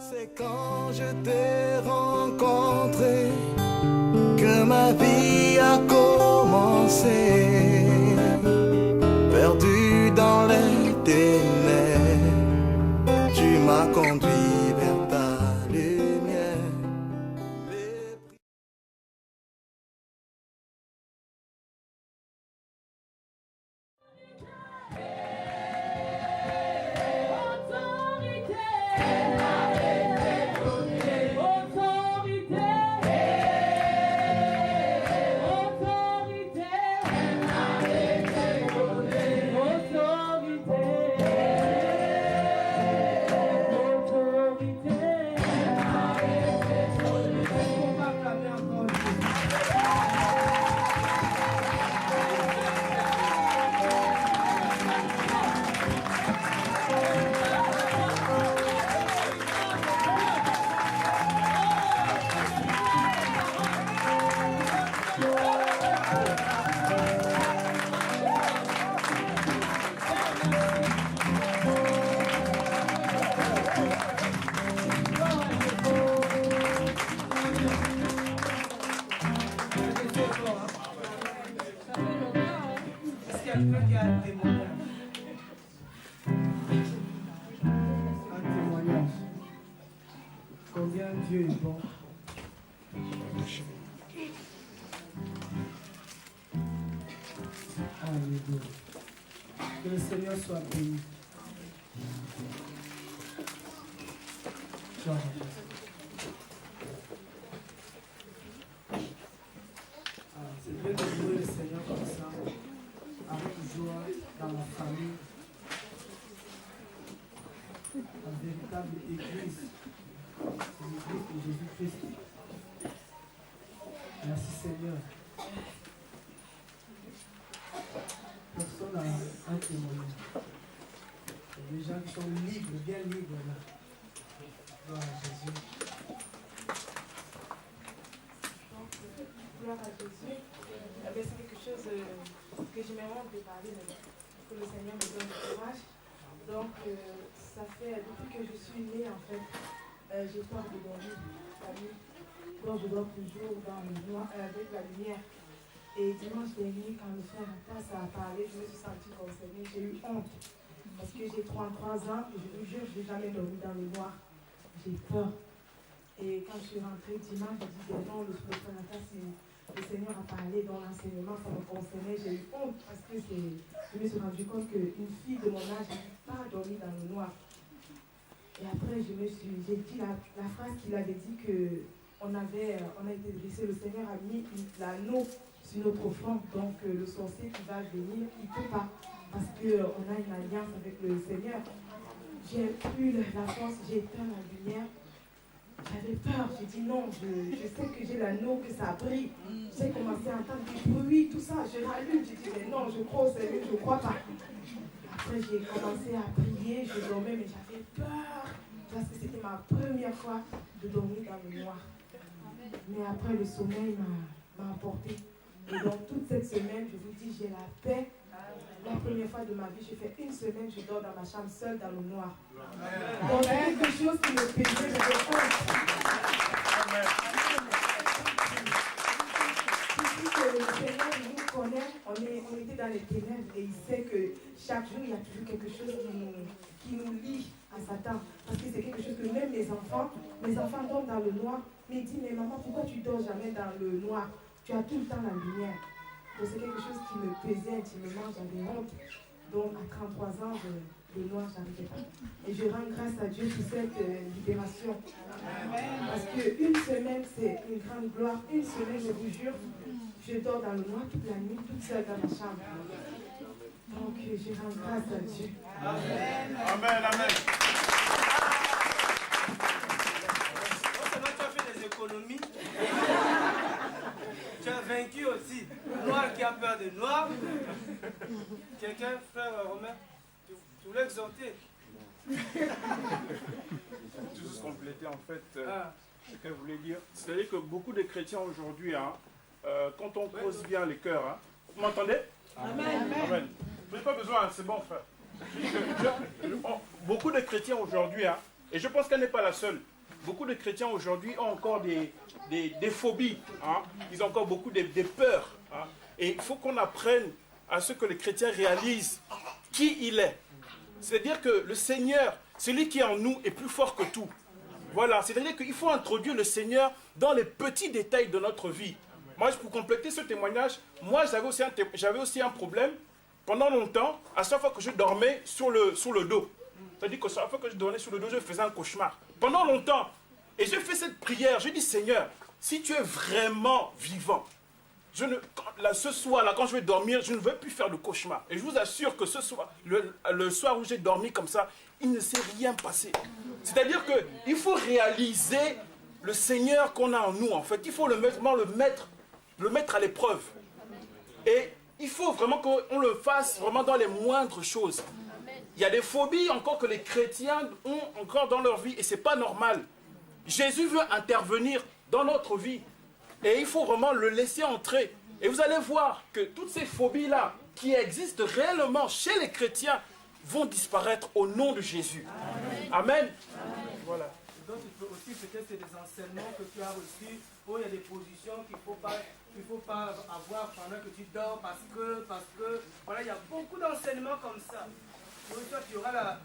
C'est quand je t'ai rencontré que ma vie a commencé. Perdu dans les ténèbres, tu m'as conduit vers ta lumière. Combien Dieu est bon. Alléluia. Que le Seigneur soit béni. C'est bien de louer le Seigneur comme ça, avec joie dans la famille. La véritable église. C'est l'église de Jésus-Christ. Merci Seigneur. Personne n'a un témoignage. Il y a des gens qui sont libres, bien libres là. Gloire à Jésus. Donc, gloire à Jésus. C'est quelque chose que j'aimerais te parler, que le Seigneur me donne du courage. Donc, ça fait depuis que je suis née en fait. J'ai peur de dormir la nuit. Donc je dors toujours dans le noir avec la lumière. Et dimanche dernier, quand le frère Atas a parlé, je me suis sentie concernée. J'ai eu honte. Parce que j'ai 33 ans et je vous jure, je n'ai jamais dormi dans le noir. J'ai peur. Et quand je suis rentrée dimanche, je disais non, le frère Atas, le Seigneur a parlé dans l'enseignement, ça me concernait. J'ai eu honte parce que je me suis rendu compte qu'une fille de mon âge n'a pas dormi dans le noir. Et après, j'ai dit la phrase qu'il avait dit qu'on a été dressé, le Seigneur a mis l'anneau sur notre front, donc le sorcier qui va venir, il ne peut pas, parce qu'on a une alliance avec le Seigneur. J'ai eu la force, j'ai éteint la lumière, j'avais peur, j'ai dit non, je sais que j'ai l'anneau, que ça brille. J'ai commencé à entendre des bruits, tout ça, je rallume, j'ai dit mais non, je crois au Seigneur, je ne crois pas. Après, j'ai commencé à prier, je dormais, mais j'avais peur, parce que c'était ma première fois de dormir dans le noir. Mais après, le sommeil m'a emporté. Et donc, toute cette semaine, je vous dis, j'ai la paix. La première fois de ma vie, j'ai fait une semaine, je dors dans ma chambre seule dans le noir. Donc, quelque chose qui me pesait, je fais le Seigneur nous connaît, on était dans les ténèbres et il sait que chaque jour il y a toujours quelque chose qui nous lie à Satan. Parce que c'est quelque chose que même mes enfants dorment dans le noir, mais ils disent mais maman pourquoi tu dors jamais dans le noir? Tu as tout le temps la lumière. Donc c'est quelque chose qui me pesait intimement, j'avais honte. Donc à 33 ans, le noir, j'arrivais pas. Et je rends grâce à Dieu pour cette libération. Parce qu'une semaine, c'est une grande gloire. Une semaine, je vous jure, je dors dans le noir toute la nuit, toute seule dans ma chambre. Donc, je rends grâce à Dieu. Amen. Amen, amen. Tu as fait des économies. Tu as vaincu aussi. Noir qui a peur de noir. Quelqu'un, frère Romain, tu voulais exhorter. Tout juste compléter en fait ce qu'elle voulait dire. C'est-à-dire que beaucoup de chrétiens aujourd'hui, quand on creuse bien les cœurs, vous m'entendez? Amen. Amen. Vous n'avez pas besoin, c'est bon frère. Beaucoup de chrétiens aujourd'hui, et je pense qu'elle n'est pas la seule, beaucoup de chrétiens aujourd'hui ont encore des phobies. Hein. Ils ont encore beaucoup de peurs. Hein. Et il faut qu'on apprenne à ce que les chrétiens réalisent qui il est. C'est-à-dire que le Seigneur, celui qui est en nous, est plus fort que tout. Voilà, c'est-à-dire qu'il faut introduire le Seigneur dans les petits détails de notre vie. Moi, pour compléter ce témoignage, moi j'avais aussi un problème. Pendant longtemps, à chaque fois que je dormais sur le dos, c'est-à-dire que chaque fois que je dormais sur le dos, je faisais un cauchemar. Pendant longtemps. Et je fais cette prière, je dis Seigneur, si tu es vraiment vivant, ce soir-là, quand je vais dormir, je ne veux plus faire de cauchemar. Et je vous assure que ce soir, le soir où j'ai dormi comme ça, il ne s'est rien passé. C'est-à-dire qu'il faut réaliser le Seigneur qu'on a en nous, en fait. Il faut le mettre à l'épreuve. Et il faut vraiment qu'on le fasse vraiment dans les moindres choses. Il y a des phobies encore que les chrétiens ont encore dans leur vie et ce n'est pas normal. Jésus veut intervenir dans notre vie. Et il faut vraiment le laisser entrer. Et vous allez voir que toutes ces phobies-là qui existent réellement chez les chrétiens vont disparaître au nom de Jésus. Amen. Voilà. Donc il faut aussi, peut-être c'est des enseignements que tu as reçus, où il y a des positions qu'il ne faut pas avoir pendant que tu dors parce que, voilà, il y a beaucoup d'enseignements comme ça. Donc toi tu auras la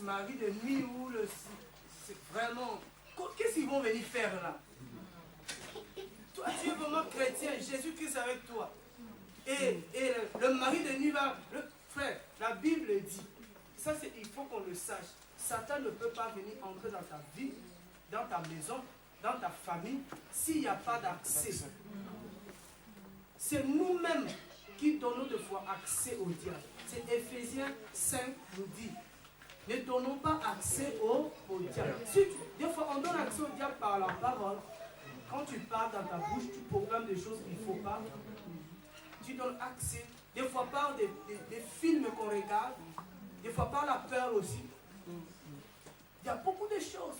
Marie de nuit où c'est vraiment, qu'est-ce qu'ils vont venir faire là? Toi, tu es vraiment chrétien, Jésus-Christ avec toi. Et le mari de nuit va... Frère, la Bible dit, ça il faut qu'on le sache. Satan ne peut pas venir entrer dans ta vie, dans ta maison, dans ta famille, s'il n'y a pas d'accès. C'est nous-mêmes qui donnons de fois accès au diable. C'est Éphésiens 5 nous dit. Ne donnons pas accès au diable. Des fois, on donne accès au diable par la parole. Quand tu parles dans ta bouche, tu proclames des choses qu'il ne faut pas. Tu donnes accès, des fois par des films qu'on regarde, des fois par la peur aussi. Il y a beaucoup de choses.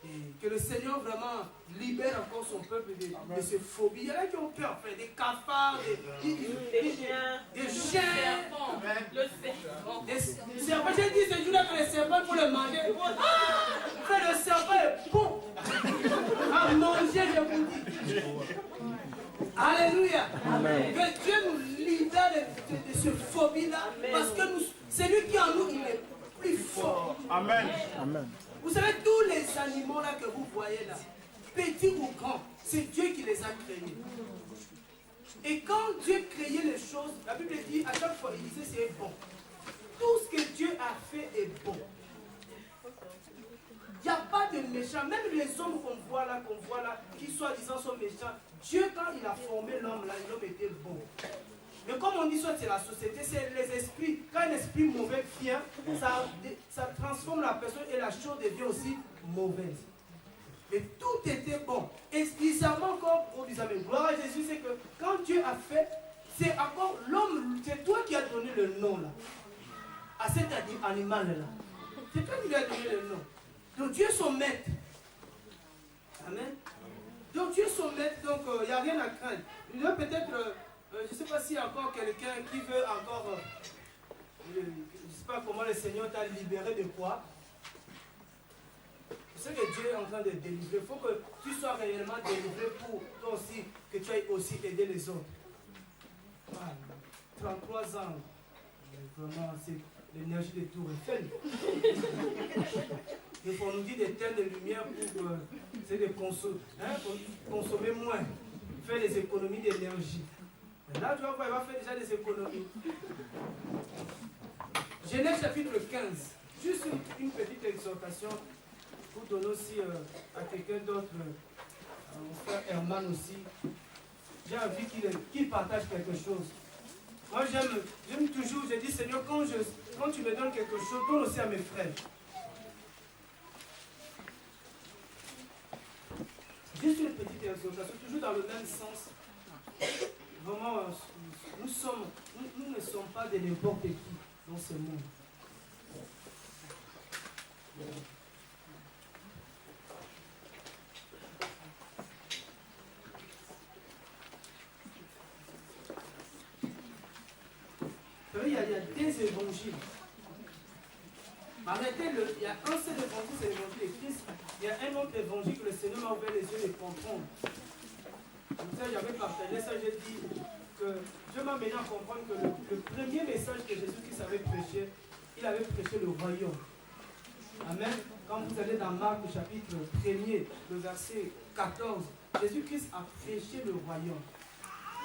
Et que le Seigneur vraiment libère encore son peuple de ces phobies. Il y en a qui ont peur, frère, des cafards, des chiens, le serpent. J'ai dit ce jour-là que le serpent, il faut le manger. Frère, le serpent est bon à manger, je vous dis. Alléluia. Amen. Que Dieu nous libère de ce phobie-là. Parce que celui qui est en nous, il est plus fort. Amen. Amen. Vous savez, tous les animaux là que vous voyez là, petits ou grands, c'est Dieu qui les a créés. Et quand Dieu créait les choses, la Bible dit, à chaque fois, il disait c'est bon. Tout ce que Dieu a fait est bon. Il n'y a pas de méchants. Même les hommes qu'on voit là, qui soi-disant sont méchants, Dieu, quand il a formé l'homme là, l'homme était bon. Mais comme on dit, soit c'est la société, c'est les esprits. Quand un esprit mauvais vient, ça transforme la personne et la chose devient aussi mauvaise. Mais tout était bon. Et spécialement encore, on disait, mais gloire à Jésus, c'est que quand Dieu a fait, c'est encore l'homme, c'est toi qui as donné le nom là, à cet animal là. C'est toi qui lui as donné le nom. Donc Dieu est son maître. Amen. Donc Dieu est son maître, donc il n'y a rien à craindre. Il y a peut-être, je ne sais pas s'il y a encore quelqu'un qui veut encore, je ne sais pas comment le Seigneur t'a libéré de quoi. Je sais que Dieu est en train de délivrer. Il faut que tu sois réellement délivré pour toi aussi, que tu ailles aussi aider les autres. Voilà. 33 ans, vraiment, c'est l'énergie de Tour Eiffel. Il faut nous dire d'éteindre les lumières pour c'est de consommer moins, faire des économies d'énergie. Là, tu vas voir, il va faire déjà des économies. Genèse chapitre 15. Juste une petite exhortation pour donner aussi à quelqu'un d'autre, mon frère Herman aussi. J'ai envie qu'il partage quelque chose. Moi, j'aime toujours, je dis, Seigneur, quand tu me donnes quelque chose, donne aussi à mes frères. Juste une petite exhortation, toujours dans le même sens. Vraiment, nous ne sommes pas de n'importe qui dans ce monde. Il y a des évangiles. Arrêtez, il y a un seul évangile, c'est l'évangile de Christ. Il y a un autre autre évangile que le Seigneur m'a ouvert les yeux de comprendre. Comme ça, j'avais partagé ça, j'ai dit que Dieu m'a mené à comprendre que le premier message que Jésus-Christ avait prêché, il avait prêché le royaume. Amen. Quand vous allez dans Marc, chapitre 1er, le verset 14, Jésus-Christ a prêché le royaume.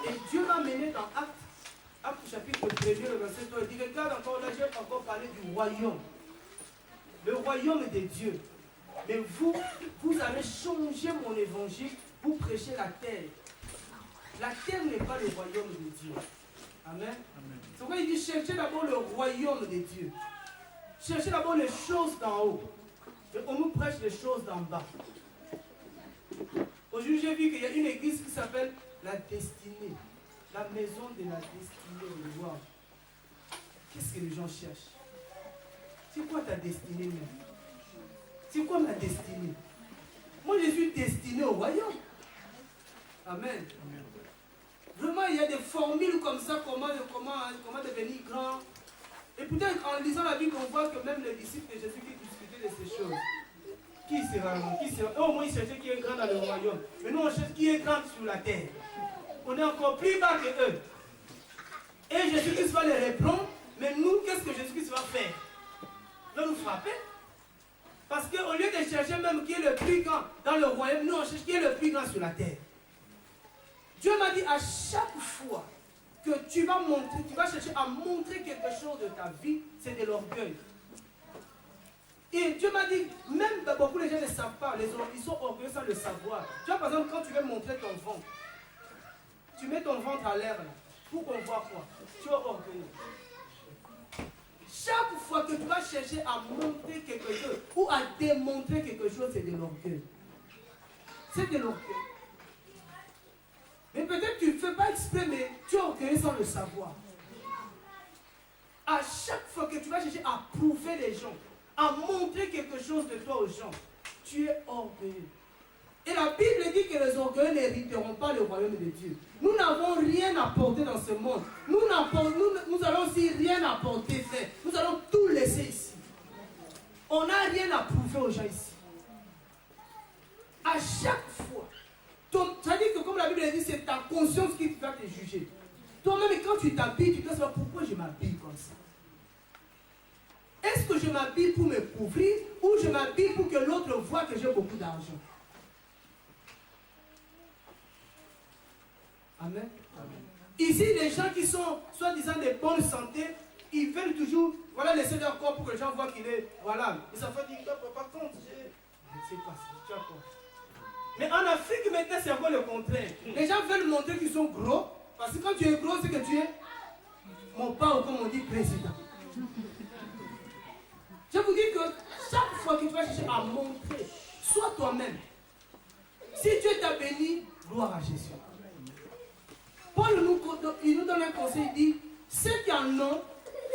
Et Dieu m'a mené dans Acte chapitre 1er, le verset 3, il dit, regarde encore là, j'ai encore parlé du royaume. Le royaume des dieux. Mais vous avez changé mon évangile, vous prêchez la terre. La terre n'est pas le royaume de Dieu. Amen. C'est pourquoi il dit, cherchez d'abord le royaume des dieux. Cherchez d'abord les choses d'en haut. Et on nous prêche les choses d'en bas. Aujourd'hui, j'ai vu qu'il y a une église qui s'appelle la destinée. La maison de la destinée. Wow. Qu'est-ce que les gens cherchent? C'est quoi ta destinée même? C'est quoi ma destinée? Moi, je suis destiné au royaume. Amen. Vraiment, il y a des formules comme ça, comment devenir grand. Et peut-être en lisant la Bible, on voit que même les disciples de Jésus qui discutaient de ces choses. Qui sera grand? Au moins, ils cherchaient qui est grand dans le royaume. Mais nous, on cherche qui est grand sur la terre. On est encore plus bas que eux. Et Jésus-Christ va les reprendre. Mais nous, qu'est-ce que Jésus-Christ va faire? Il va nous frapper. Parce qu'au lieu de chercher même qui est le plus grand dans le royaume, nous, on cherche qui est le plus grand sur la terre. Dieu m'a dit à chaque fois que tu vas chercher à montrer quelque chose de ta vie, c'est de l'orgueil. Et Dieu m'a dit, même beaucoup de gens ne savent pas, ils sont orgueilleux sans le savoir. Tu vois, par exemple, quand tu veux montrer ton ventre, tu mets ton ventre à l'air là, pour qu'on voit quoi? Tu es orgueilleux. Chaque fois que tu vas chercher à montrer quelque chose ou à démontrer quelque chose, c'est de l'orgueil. C'est de l'orgueil. Mais peut-être tu ne fais pas exprès, mais tu es orgueilleux sans le savoir. À chaque fois que tu vas chercher à prouver les gens, à montrer quelque chose de toi aux gens, tu es orgueilleux. Et la Bible dit que les orgueilleux n'hériteront pas le royaume de Dieu. Nous n'avons rien apporté dans ce monde. Nous allons aussi rien apporter, frère. Nous allons tout laisser ici. On n'a rien à prouver aux gens ici. À chaque fois. Ça dit que comme la Bible dit, c'est ta conscience qui va te juger. Toi-même, quand tu t'habilles, tu te dis pourquoi je m'habille comme ça? Est-ce que je m'habille pour me couvrir ou je m'habille pour que l'autre voit que j'ai beaucoup d'argent? Amen. Amen. Ici, les gens qui sont soi-disant de bonne santé, ils veulent toujours laisser leur corps pour que les gens voient qu'il est. Voilà. Les enfants disent, par contre, je ne sais pas si tu as quoi. Mais en Afrique, maintenant, c'est encore le contraire. Les gens veulent montrer qu'ils sont gros, parce que quand tu es gros, c'est que tu es mon père, comme on dit, président. Je vous dis que chaque fois que tu vas chercher à montrer, sois toi-même. Si Dieu t'a béni, gloire à Jésus. Paul il nous donne un conseil, il dit, ceux qui en ont,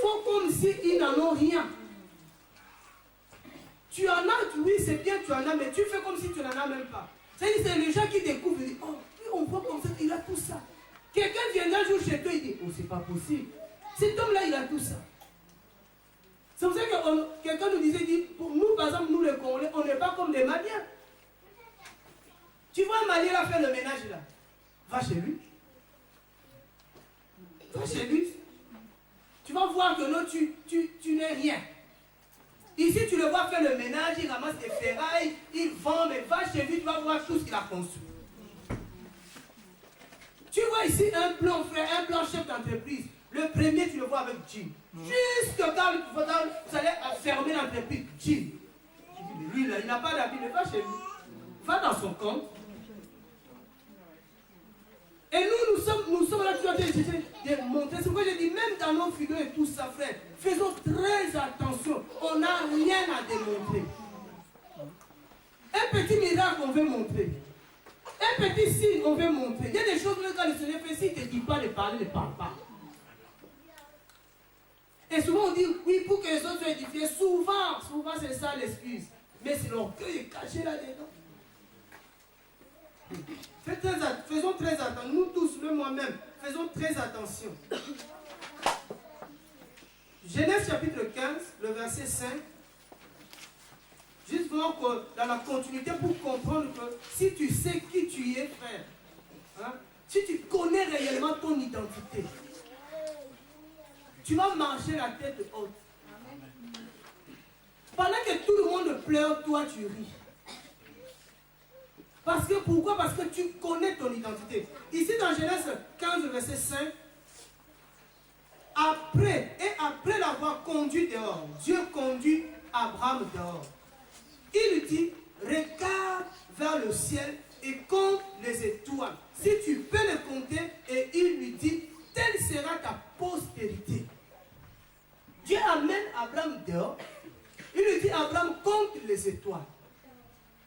font comme s'ils n'en ont rien. Tu en as, oui, c'est bien, tu en as, mais tu fais comme si tu n'en as même pas. C'est les gens qui découvrent, ils disent, oh, lui, on voit comme ça, il a tout ça. Quelqu'un vient un jour chez toi, il dit, oh, c'est pas possible. Cet homme-là, il a tout ça. C'est pour ça que quelqu'un nous disait, dit, pour nous, par exemple, nous les Congolais, on n'est pas comme des Maliens. Tu vois un Malien là faire le ménage là, va chez lui. Va chez lui. Tu vas voir que non, tu n'es rien. Ici, tu le vois faire le ménage, il ramasse des ferrailles, il vend, mais va chez lui, tu vas voir tout ce qu'il a construit. Tu vois ici un plan, frère, un plan chef d'entreprise. Le premier, tu le vois avec Jim. Juste quand vous allez fermer l'entreprise, Jim. Lui, là, il n'a pas d'habit, va chez lui. Va dans son compte. Et nous sommes là, tu vas essayer de montrer. C'est pourquoi je dis, même dans nos figures et tout ça, frère, faisons très attention. On n'a rien à démontrer. Un petit miracle, on veut montrer. Un petit signe, on veut montrer. Il y a des choses que quand le Seigneur fait, s'il ne te dit pas de parler, ne parle pas. Et souvent on dit, oui, pour que les autres soient édifiés, souvent c'est ça l'excuse. Mais c'est l'orgueil est caché là-dedans. Faisons très attention, nous tous, même moi-même, faisons très attention. Genèse chapitre 15, le verset 5. Juste vraiment dans la continuité pour comprendre que si tu sais qui tu es, frère, hein, si tu connais réellement ton identité, tu vas marcher la tête haute. Pendant que tout le monde pleure, toi tu ris. Parce que pourquoi? Parce que tu connais ton identité. Ici dans Genèse 15, verset 5, après l'avoir conduit dehors, Dieu conduit Abraham dehors. Il lui dit, regarde vers le ciel et compte les étoiles. Si tu peux les compter, et il lui dit, telle sera ta postérité. Dieu amène Abraham dehors. Il lui dit, Abraham, compte les étoiles.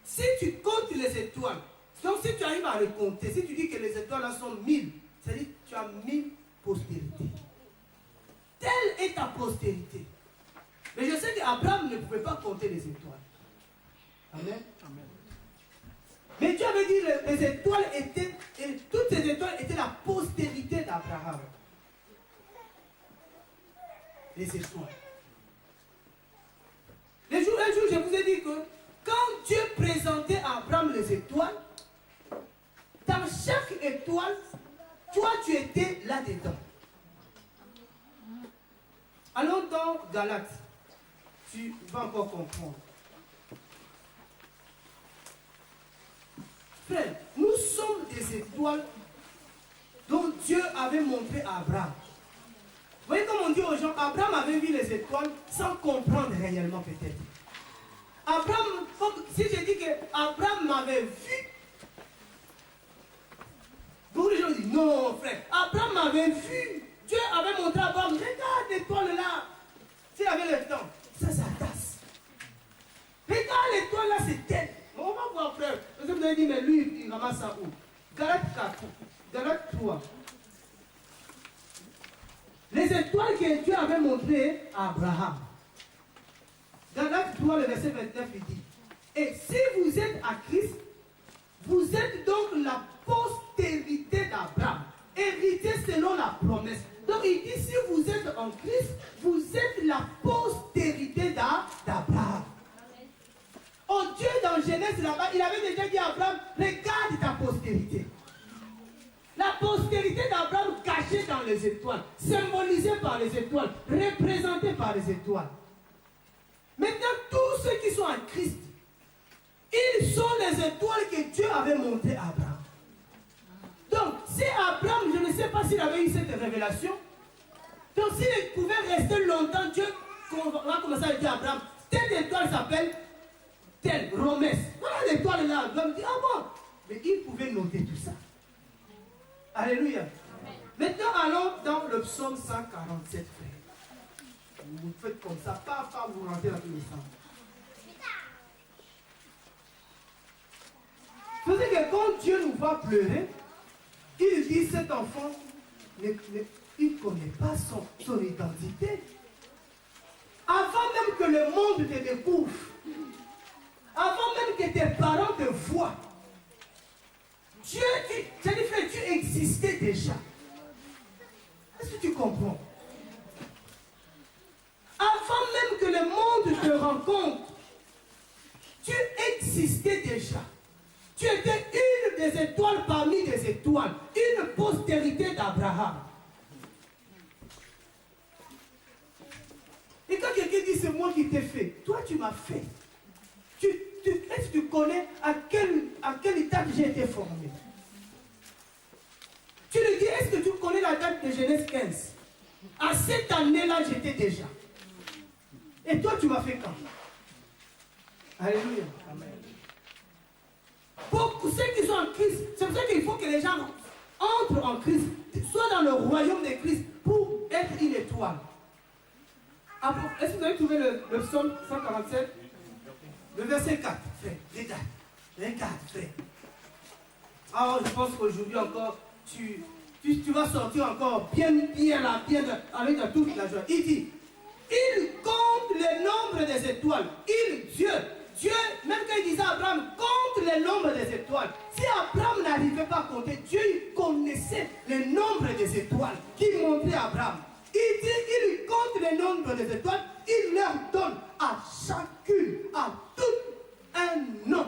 Si tu comptes les étoiles, donc si tu arrives à les compter, si tu dis que les étoiles là sont 1000, c'est-à-dire que tu as 1000 postérités. Telle est ta postérité. Mais je sais qu'Abraham ne pouvait pas compter les étoiles. Amen. Amen. Mais Dieu avait dit que les étoiles étaient, et toutes ces étoiles étaient la postérité d'Abraham. Les étoiles. Un jour, je vous ai dit que quand Dieu présentait à Abraham les étoiles, dans chaque étoile, toi tu étais là-dedans. Allons dans Galates. Tu vas encore comprendre. Frère, nous sommes des étoiles dont Dieu avait montré à Abraham. Vous voyez comme on dit aux gens, Abraham avait vu les étoiles sans comprendre réellement peut-être. Abraham, si je dis que Abraham m'avait vu, beaucoup de gens disent, non frère, Abraham m'avait vu. Dieu avait montré à Abraham, regarde l'étoile là. S'il avait le temps, ça tasse. Regarde l'étoile là, c'est elle. On va voir frère. Parce que vous avez dit, mais lui, il ramasse ça où? Galates 4, Galates 3. Les étoiles que Dieu avait montrées à Abraham. Galates 3, le verset 29, il dit, et si vous êtes à Christ, vous êtes donc la postérité d'Abraham, hérité selon la promesse. Donc il dit, si vous êtes en Christ, vous êtes la postérité d'Abraham. Oh Dieu, dans Genèse là-bas, il avait déjà dit à Abraham, regarde ta postérité. La postérité d'Abraham cachée dans les étoiles, symbolisée par les étoiles, représentée par les étoiles. Maintenant, tous ceux qui sont en Christ, ils sont les étoiles que Dieu avait montrées à Abraham. Donc, si Abraham, je ne sais pas s'il avait eu cette révélation, donc s'il pouvait rester longtemps, Dieu va commencer à dire à Abraham, telle étoile s'appelle telle, Romès. Voilà l'étoile là. Abraham dit, ah bon. Mais il pouvait noter tout ça. Alléluia. Amen. Maintenant, allons dans le psaume 147, frère. Vous faites comme ça, pas vous rentrez dans tous les sens. Vous savez que quand Dieu nous voit pleurer, il dit cet enfant, il ne connaît pas son identité. Avant même que le monde te découvre, avant même que tes parents te voient, Dieu, tu existais déjà. Est-ce que tu comprends? Avant même que le monde te rencontre, tu existais déjà. Tu étais une des étoiles parmi les étoiles, une postérité d'Abraham. Et quand quelqu'un dit c'est moi qui t'ai fait, toi tu m'as fait. Est-ce que tu connais à quelle étape j'ai été formé? Tu lui dis, est-ce que tu connais la date de Genèse 15? À cette année-là, j'étais déjà. Et toi, tu m'as fait quand? Alléluia. Amen. Pour ceux qui sont en Christ, c'est pour ça qu'il faut que les gens entrent en Christ, soient dans le royaume de Christ pour être une étoile. Est-ce que vous avez trouvé le psaume 147? Le verset 4, frère, regarde, frère. Alors, je pense qu'aujourd'hui encore, tu vas sortir encore bien là, avec toute la joie. Il dit, il compte le nombre des étoiles. Dieu, même quand il disait à Abraham, compte le nombre des étoiles. Si Abraham n'arrivait pas à compter, Dieu connaissait le nombre des étoiles qu'il montrait à Abraham. Il dit, il compte le nombre des étoiles, il leur donne à chacune, à toute un nom.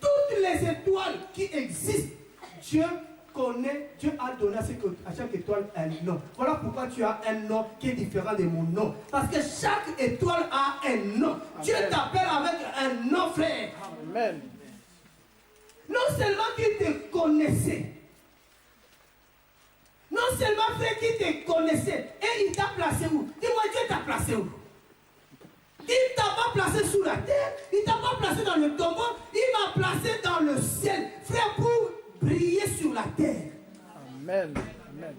Toutes les étoiles qui existent, Dieu connaît, Dieu a donné à chaque étoile un nom. Voilà pourquoi tu as un nom qui est différent de mon nom. Parce que chaque étoile a un nom. Amen. Dieu t'appelle avec un nom, frère. Amen. Non seulement qu'il te connaissait, non seulement frère qu'il te connaissait, et il t'a placé où? Dis-moi, Dieu t'a placé où? Il ne t'a pas placé sous la terre, il ne t'a pas placé dans le tombeau, il m'a placé dans le ciel, frère, pour briller sur la terre. Amen. Amen.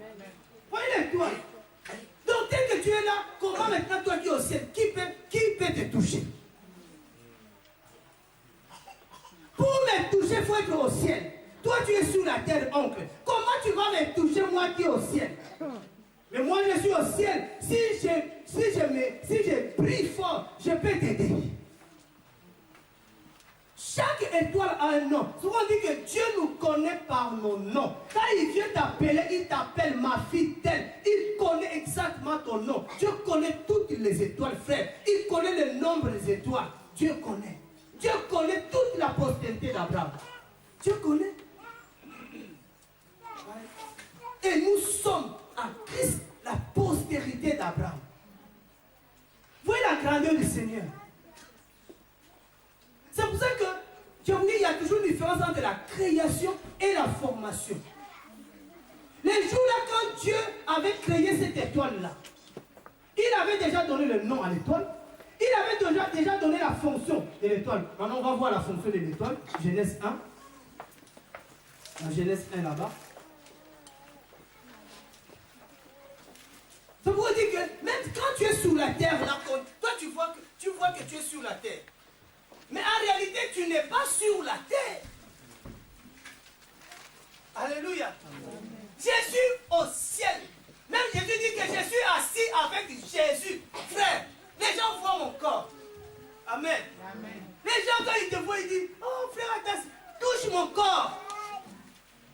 Voyez l'étoile. Donc dès que tu es là, comment maintenant toi qui es au ciel, qui peut te toucher? Pour me toucher, il faut être au ciel. Toi tu es sous la terre, oncle. Comment tu vas me toucher, moi qui est au ciel? Mais moi je suis au ciel. Si je prie fort, je peux t'aider. Chaque étoile a un nom. Souvent on dit que Dieu nous connaît par nos noms. Quand il vient t'appeler, il t'appelle ma fille telle. Il connaît exactement ton nom. Dieu connaît toutes les étoiles, frère. Il connaît le nombre des étoiles. Dieu connaît. Dieu connaît toute la postérité d'Abraham. Dieu connaît. Et nous sommes en Christ la postérité d'Abraham. Voyez la grandeur du Seigneur. C'est pour ça que, je vous dis, il y a toujours une différence entre la création et la formation. Les jours-là, quand Dieu avait créé cette étoile-là, il avait déjà donné le nom à l'étoile. Il avait déjà donné la fonction de l'étoile. Maintenant, on va voir la fonction de l'étoile. Genèse 1. La Genèse 1 là-bas. Ça vous dit que même quand tu es sur la terre, là, toi tu vois que tu es sur la terre. Mais en réalité, tu n'es pas sur la terre. Alléluia. Je suis au ciel. Même Jésus dit que je suis assis avec Jésus. Frère, les gens voient mon corps. Amen. Amen. Les gens, quand ils te voient, ils disent, oh frère, attends, touche mon corps.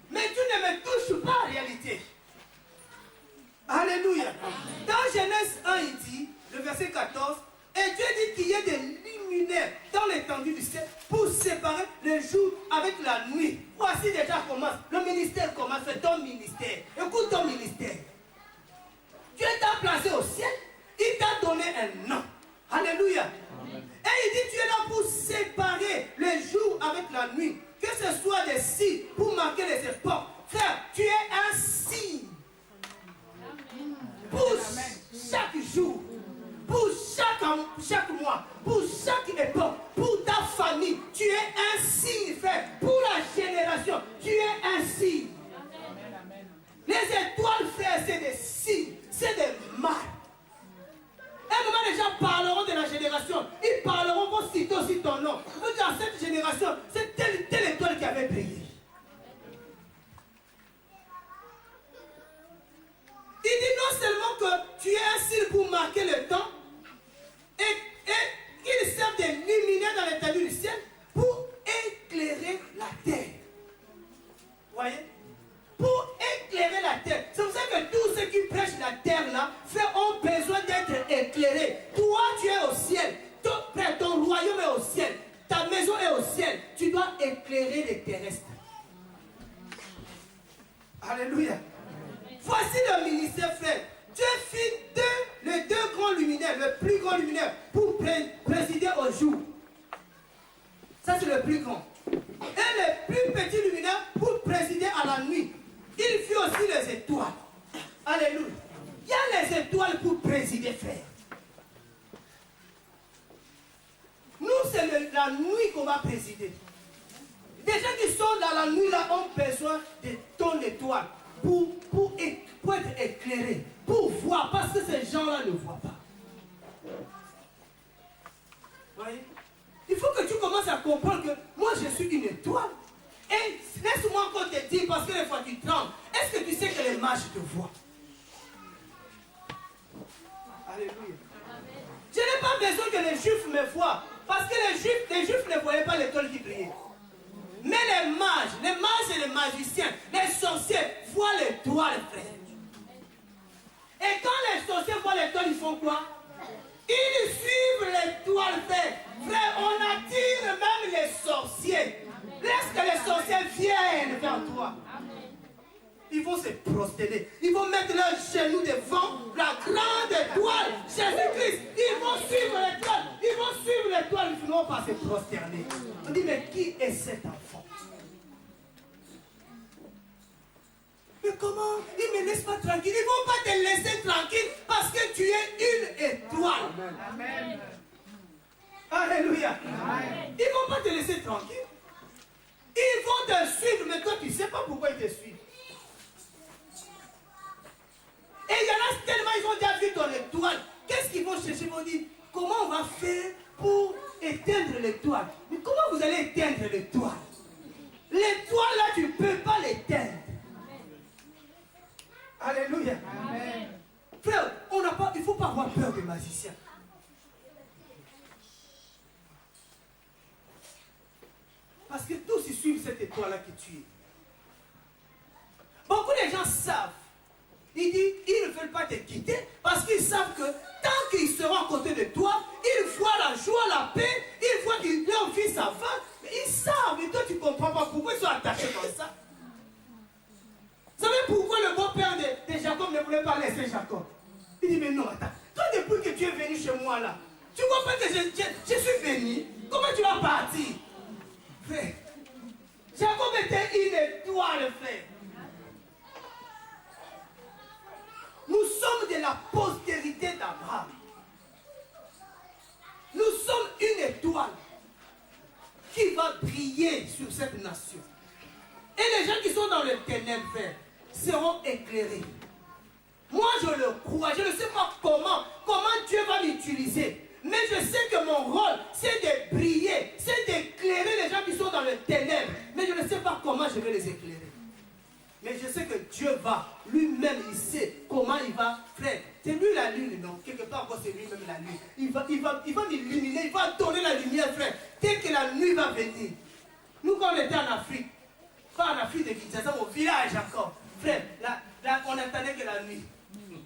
Mais tu ne me touches pas en réalité. Alléluia. Dans Genèse 1, il dit, le verset 14, et Dieu dit qu'il y ait des luminaires dans l'étendue du ciel pour séparer le jour avec la nuit. Voici déjà commence. Le ministère commence. C'est ton ministère. Écoute ton ministère. Dieu t'a placé au ciel. Il t'a donné un nom. Alléluia. Amen. Et il dit, tu es là pour séparer le jour avec la nuit. Que ce soit des signes pour marquer les époques. Frère, tu es un signe. Pour chaque jour, pour chaque mois, pour chaque époque, pour ta famille, tu es un signe, frère. Pour la génération, tu es un signe. Les étoiles, frère, c'est des signes, c'est des marques. Un moment, les gens parleront de la génération. Ils parleront, vont citer aussi ton nom. Dans cette génération, c'est telle étoile qui avait brillé. Il dit non seulement que tu es un signe pour marquer le temps, et qu'il sert de luminaire dans l'étendue du ciel pour éclairer la terre. Vous voyez? Pour éclairer la terre. C'est pour ça que tous ceux qui prêchent la terre là, frère, ont besoin d'être éclairés. Toi, tu es au ciel. Ton royaume est au ciel. Ta maison est au ciel. Tu dois éclairer les terrestres. Alléluia. Voici le ministère, frère. Dieu fit les deux grands luminaires, le plus grand luminaire, pour présider au jour. Ça, c'est le plus grand. Et le plus petit luminaire pour présider à la nuit. Il fit aussi les étoiles. Alléluia. Il y a les étoiles pour présider, frère. Nous, c'est la nuit qu'on va présider. Les gens qui sont dans la nuit, là, ont besoin de ton étoile. Pour être éclairé, pour voir, parce que ces gens-là ne voient pas. Voyez? Il faut que tu commences à comprendre que moi je suis une étoile. Et laisse-moi encore te dire, parce que des fois tu trembles, est-ce que tu sais que les mages te voient? Alléluia. Je n'ai pas besoin que les juifs me voient, parce que les juifs ne voyaient pas l'étoile qui brillait. Mais les mages et les magiciens, les sorciers voient l'étoile, frère. Et quand les sorciers voient l'étoile, ils font quoi? Ils suivent l'étoile, frère. Frère, on se prosterner. Ils vont mettre leurs genoux devant la grande étoile, Jésus-Christ. Ils vont suivre l'étoile. Ils vont suivre l'étoile. Ils finiront par se prosterner. On dit, mais qui est cet enfant? Mais comment? Ils ne me laissent pas tranquille. Ils ne vont pas te laisser tranquille parce que tu es une étoile. Amen. Alléluia. Ils ne vont pas te laisser tranquille. Ils vont te suivre, mais toi tu ne sais pas pourquoi ils te suivent. Et il y en a tellement, ils ont déjà vu ton étoile. Qu'est-ce qu'ils vont chercher? Ils vont dire, comment on va faire pour éteindre l'étoile? Mais comment vous allez éteindre l'étoile? L'étoile là, tu ne peux pas l'éteindre. Alléluia. Amen. Frère, il ne faut pas avoir peur des magiciens. Parce que tous ils suivent cette étoile-là que tu es. Beaucoup de gens savent. Ils disent, ils ne veulent pas te quitter parce qu'ils savent que tant qu'ils seront à côté de toi, ils voient la joie, la paix, ils voient que leur vie ça va. Mais ils savent, mais toi tu ne comprends pas pourquoi ils sont attachés comme ça. Vous savez pourquoi le beau-père de Jacob ne voulait pas laisser Jacob? Il dit, mais non, attends, toi depuis que tu es venu chez moi là, tu vois pas que je suis venu, comment tu vas partir? Frère, Jacob était une étoile, frère. Nous sommes de la postérité d'Abraham. Nous sommes une étoile qui va briller sur cette nation. Et les gens qui sont dans les ténèbres, frère, seront éclairés. Moi, je le crois. Je ne sais pas comment Dieu va m'utiliser. Mais je sais que mon rôle, c'est de briller, c'est d'éclairer les gens qui sont dans les ténèbres. Mais je ne sais pas comment je vais les éclairer. Mais je sais que Dieu va, lui-même, il sait comment il va, frère. C'est lui la lune, non? Quelque part, c'est lui-même la lune. Il va m'illuminer, il va donner la lumière, frère. Dès que la nuit va venir. Nous, quand on était en Afrique, pas en Afrique de Kinshasa, au village encore, frère, là, on n'attendait que la nuit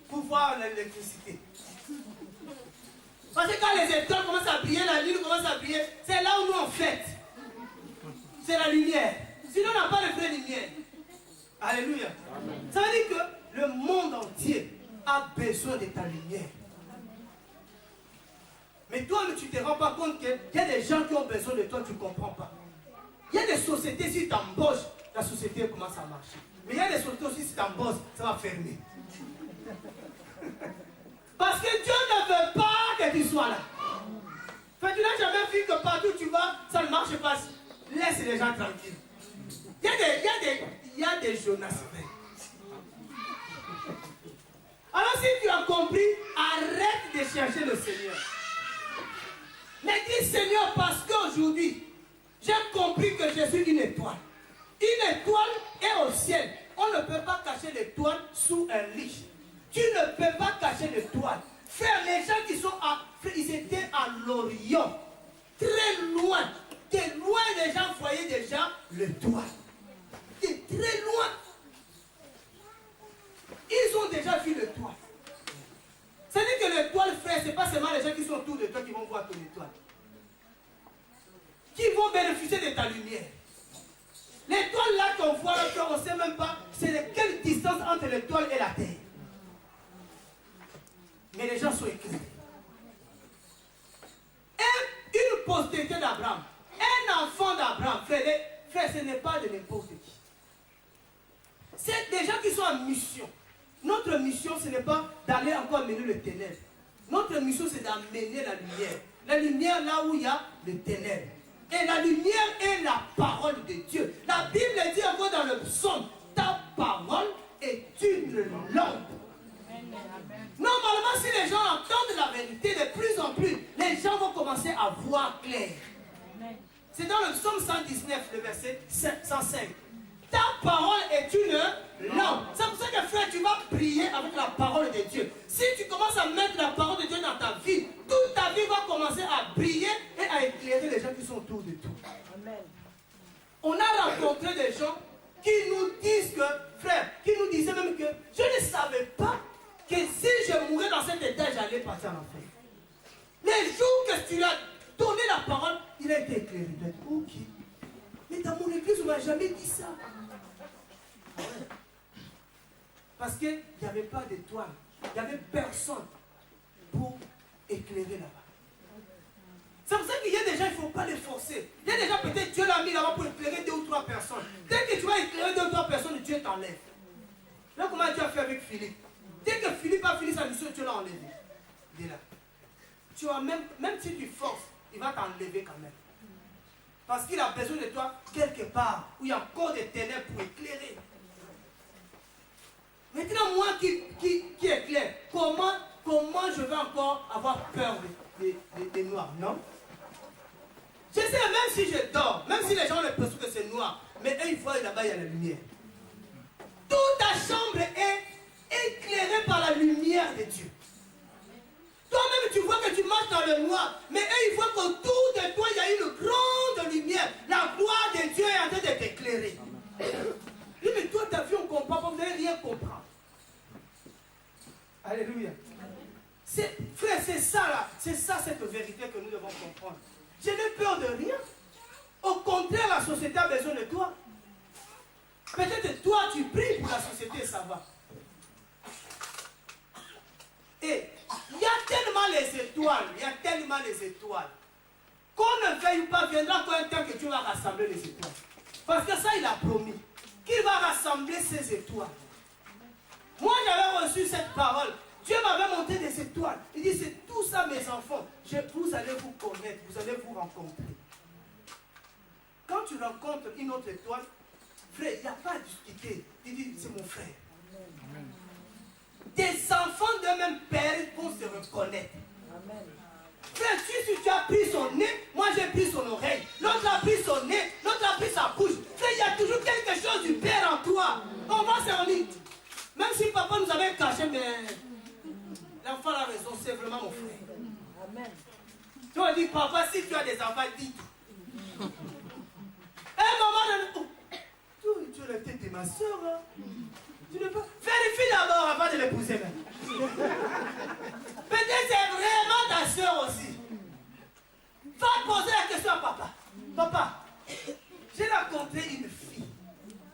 pour voir l'électricité. Parce que quand les étoiles commencent à briller, la lune commence à briller, c'est là où nous on fête. C'est la lumière. Sinon, on n'a pas de vraie lumière. Alléluia. Amen. Ça veut dire que le monde entier a besoin de ta lumière. Mais toi, tu ne te rends pas compte qu'il y a des gens qui ont besoin de toi, tu ne comprends pas. Il y a des sociétés, si tu embauches, la société commence à marcher. Mais il y a des sociétés aussi, si tu embauches, ça va fermer. Parce que Dieu ne veut pas que tu sois là. Enfin, tu n'as jamais vu que partout où tu vas, ça ne marche pas. Laisse les gens tranquilles. Il y a des Jonas. Alors si tu as compris, arrête de chercher le Seigneur. Mais dis Seigneur, parce qu'aujourd'hui, j'ai compris que je suis une étoile. Une étoile est au ciel. On ne peut pas cacher l'étoile sous un lit. Tu ne peux pas cacher l'étoile. Frère, les gens qui sont ils étaient à l'Orient, très loin. De loin, les gens voyaient déjà l'étoile. De très loin. Ils ont déjà vu l'étoile. C'est-à-dire que l'étoile, frère, ce n'est pas seulement les gens qui sont autour de toi qui vont voir ton étoile. Qui vont bénéficier de ta lumière. L'étoile là qu'on voit, là, on ne sait même pas c'est de quelle distance entre l'étoile et la terre. Mais les gens sont éclairés. Une postérité d'Abraham, un enfant d'Abraham, frère, ce n'est pas de n'importe qui. C'est des gens qui sont en mission. Notre mission, ce n'est pas d'aller encore mener le ténèbre. Notre mission, c'est d'amener la lumière. La lumière là où il y a le ténèbre. Et la lumière est la parole de Dieu. La Bible dit encore dans le psaume, ta parole est une lampe. Normalement, si les gens entendent la vérité, de plus en plus, les gens vont commencer à voir clair. C'est dans le psaume 119, le verset 105. Ta parole est une lampe. C'est pour ça que frère, tu vas prier avec la parole de Dieu. Si tu commences à mettre la parole de Dieu dans ta vie, toute ta vie va commencer à briller et à éclairer les gens qui sont autour de toi. Amen. On a rencontré des gens qui nous disent que, frère, qui nous disaient même que je ne savais pas que si je mourais dans cet état, j'allais passer en enfer. Les jours que tu as donné la parole, il a été éclairé. Il a dit, ok. Mais dans mon église, on ne m'a jamais dit ça. Parce qu'il n'y avait pas d'étoile. Il n'y avait personne pour éclairer là-bas. C'est pour ça qu'il y a des gens, il ne faut pas les forcer. Il y a des gens, peut-être Dieu l'a mis là-bas pour éclairer 2 ou 3 personnes. Dès que tu vas éclairer 2 ou 3 personnes, Dieu t'enlève. Là, comment Dieu a fait avec Philippe? Dès que Philippe a fini sa mission, Dieu l'a enlevé. Il est là. Tu vois, même si tu forces, il va t'enlever quand même. Parce qu'il a besoin de toi quelque part où il y a encore des ténèbres pour éclairer. Maintenant, moi qui éclaire, comment je vais encore avoir peur des noirs? Non. Je sais, même si je dors, même si les gens ont l'impression que c'est noir, mais eux, ils voient là-bas, il y a la lumière. Toute ta chambre est éclairée par la lumière de Dieu. Toi-même, tu vois que tu marches dans le noir, mais eux, ils voient qu'autour de toi, il y a une grande lumière. La gloire de Dieu est en train de t'éclairer. Oui, mais toi, ta vie, on ne comprend pas, vous n'allez rien comprendre. Alléluia. Frère, c'est ça là, c'est ça cette vérité que nous devons comprendre. Je n'ai peur de rien. Au contraire, la société a besoin de toi. Peut-être toi, tu pries pour la société et ça va. Et il y a tellement les étoiles, qu'on ne veuille pas, viendra encore un temps que Dieu va rassembler les étoiles. Parce que ça, il a promis qu'il va rassembler ces étoiles. Moi, j'avais reçu cette parole. Dieu m'avait montré des étoiles. Il dit, c'est tout ça, mes enfants. Vous allez vous connaître, vous allez vous rencontrer. Quand tu rencontres une autre étoile, frère, il n'y a pas à discuter. Il dit, c'est mon frère. Amen. Des enfants d'un même père vont se reconnaître. Amen. Frère, si tu as pris son nez, moi j'ai pris son oreille. L'autre a pris son nez, l'autre a pris sa bouche. Frère, il y a toujours quelque chose du père en toi. On va servir. Même si papa nous avait caché, mais l'enfant a raison, c'est vraiment mon frère. Amen. Tu vas dire, papa, si tu as des enfants, dis tout. Maman, tu es la tête de ma soeur. Hein? Tu ne peux vérifie d'abord avant de l'épouser. Peut-être c'est vraiment ta soeur aussi. Va poser la question à papa. Papa, j'ai rencontré une fille.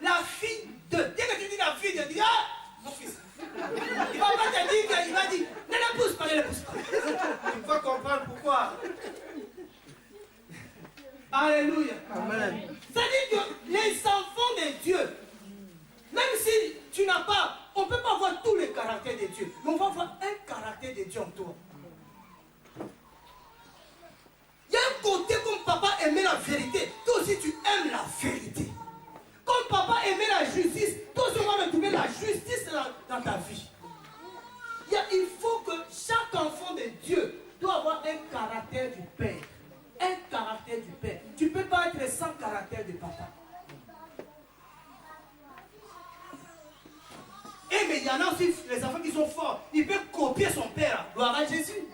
La fille de. Dès que tu dis la fille, tu dis ah, mon fils. Il va pas te dire qu'il va dire ne l'épouse pas, ne l'épouse pas. Il faut comprendre pourquoi. Alléluia. Amen. C'est-à-dire que les enfants de Dieu, même si tu n'as pas, on ne peut pas voir tous les caractères de Dieu, mais on va voir un caractère de Dieu en toi. Il y a un côté comme papa aimait la vérité, toi aussi tu aimes la vérité. Comme papa aimait la justice, toi aussi on va retrouver la justice dans ta vie. Il faut que chaque enfant de Dieu doit avoir un caractère du Père. Un caractère du Père. Tu ne peux pas être sans caractère de papa. Et mais il y en a aussi les enfants qui sont forts. Ils peuvent copier son père. Gloire à Jésus.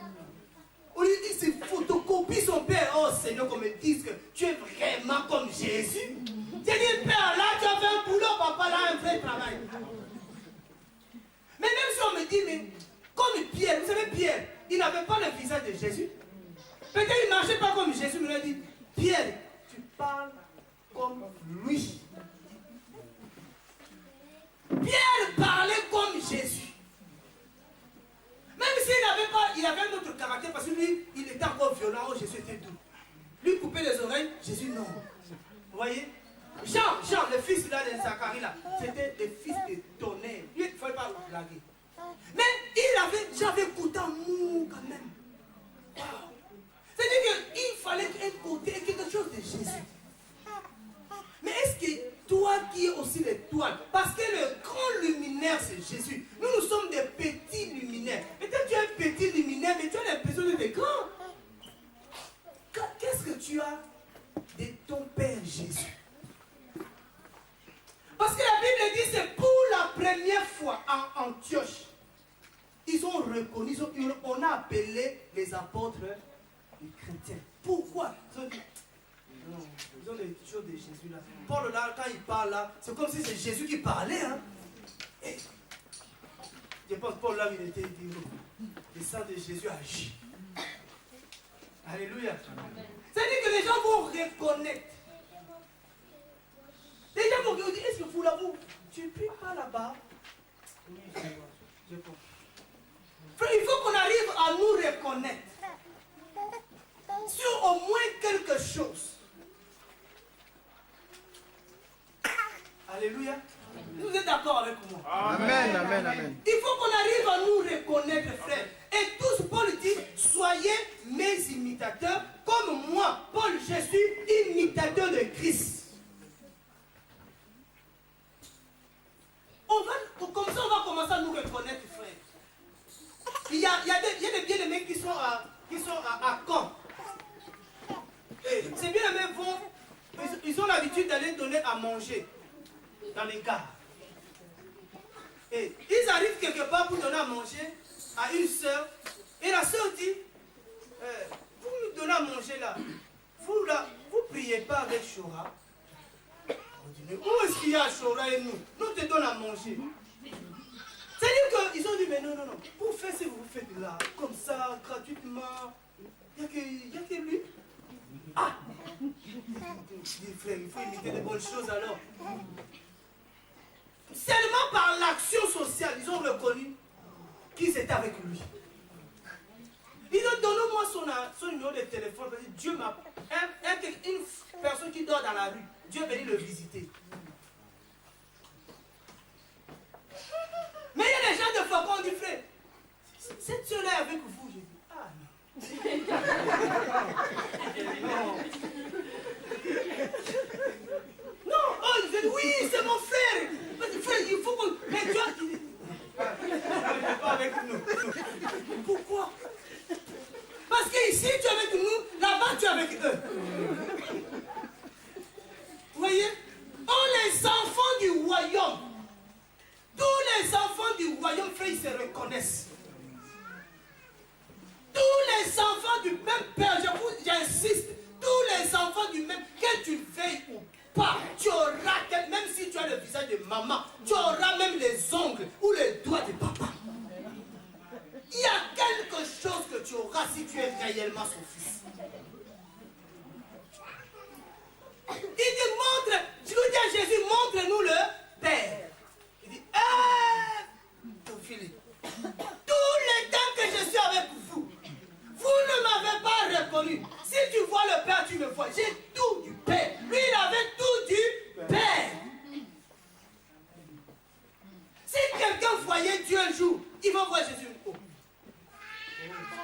On lui dit c'est photocopie son père. Oh Seigneur, qu'on me dise que tu es vraiment comme Jésus. J'ai dit père, là tu as fait un boulot, papa, là un vrai travail. Mais même si on me dit, mais comme Pierre, vous savez Pierre, il n'avait pas le visage de Jésus. Peut-être qu'il ne marchait pas comme Jésus, mais il a dit, Pierre, tu parles comme lui. Pierre parlait comme Jésus. Même s'il n'avait pas, il avait un autre caractère, parce que lui, il était encore violent, oh Jésus était doux. Lui couper les oreilles, Jésus non. Vous voyez? Jean, le fils là de Zacharie là, c'était le fils de tonnerre. Lui, il ne fallait pas blaguer. Mais j'avais goûté amour quand même. Wow. C'est-à-dire qu'il fallait un côté, quelque chose de Jésus. Mais est-ce que toi qui es aussi l'étoile, parce que le grand luminaire c'est Jésus, nous sommes des petits luminaires. Et toi tu es un petit luminaire, mais tu as l'impression d'être des grands. Qu'est-ce que tu as de ton Père Jésus? Parce que la Bible dit c'est pour la première fois en Antioche. Ils ont reconnu, on a appelé les apôtres les chrétiens. Pourquoi? Ils ont dit, non, ils ont les choses de Jésus là. Paul là, quand il parle là, c'est comme si c'est Jésus qui parlait. Hein? Et, je pense que Paul là, il était dit, le sang de Jésus agit. Alléluia. C'est-à-dire que les gens vont reconnaître. Les gens vont dire, est-ce que vous là, tu ne pries pas là-bas? Oui, je comprends. Frère, il faut qu'on arrive à nous reconnaître sur au moins quelque chose. Alléluia. Vous êtes d'accord avec moi? Amen, amen, amen. Il faut qu'on arrive à nous reconnaître, frère. Et tous, Paul dit, soyez mes imitateurs, comme moi, Paul, je suis imitateur de Christ. Comme ça, on va commencer à nous reconnaître, frère. Il y a des bien-aimés qui sont à Caen. Ces bien-aimés ils ont l'habitude d'aller donner à manger dans les gares. Et ils arrivent quelque part pour donner à manger à une sœur. Et la sœur dit, vous nous donnez à manger là. Vous priez pas avec Shora. On dit, mais où est-ce qu'il y a Shora et nous? Nous te donnons à manger. C'est-à-dire qu'ils ont dit, mais non. Vous faites ce que vous faites là, comme ça, gratuitement. Il n'y a que lui. Ah! Je dis, frère, il faut imiter de bonnes choses alors. Seulement par l'action sociale, ils ont reconnu qu'ils étaient avec lui. Ils ont donné moi son numéro de téléphone. Dieu m'a. Une personne qui dort dans la rue, Dieu est venu le visiter. Mais il y a des gens de fois quand on dit, frère, cette soeur-là est avec vous. J'ai dit, ah non. Non, oh, il dit, oui, c'est mon frère. Frère, il faut qu'on. Mais Dieu, il dit, n'est pas avec nous. Pourquoi? Parce qu'ici, tu es avec nous, là-bas, tu es avec eux. Vous voyez? Oh, les enfants du royaume. Tous les enfants du royaume, frère, ils se reconnaissent. Tous les enfants du même père, j'insiste, tous les enfants du même, que tu veilles ou pas, tu auras, même si tu as le visage de maman, tu auras même les ongles ou les doigts de papa. Il y a quelque chose que tu auras si tu es réellement son fils. Il dit, montre, je vous dis à Jésus, montre-nous le Père. Il dit, ton filet, tout le temps que je suis avec vous, vous ne m'avez pas reconnu. Si tu vois le Père, tu me vois. J'ai tout du Père. Lui, il avait tout du Père. Si quelqu'un voyait Dieu un jour, il va voir Jésus. Oh.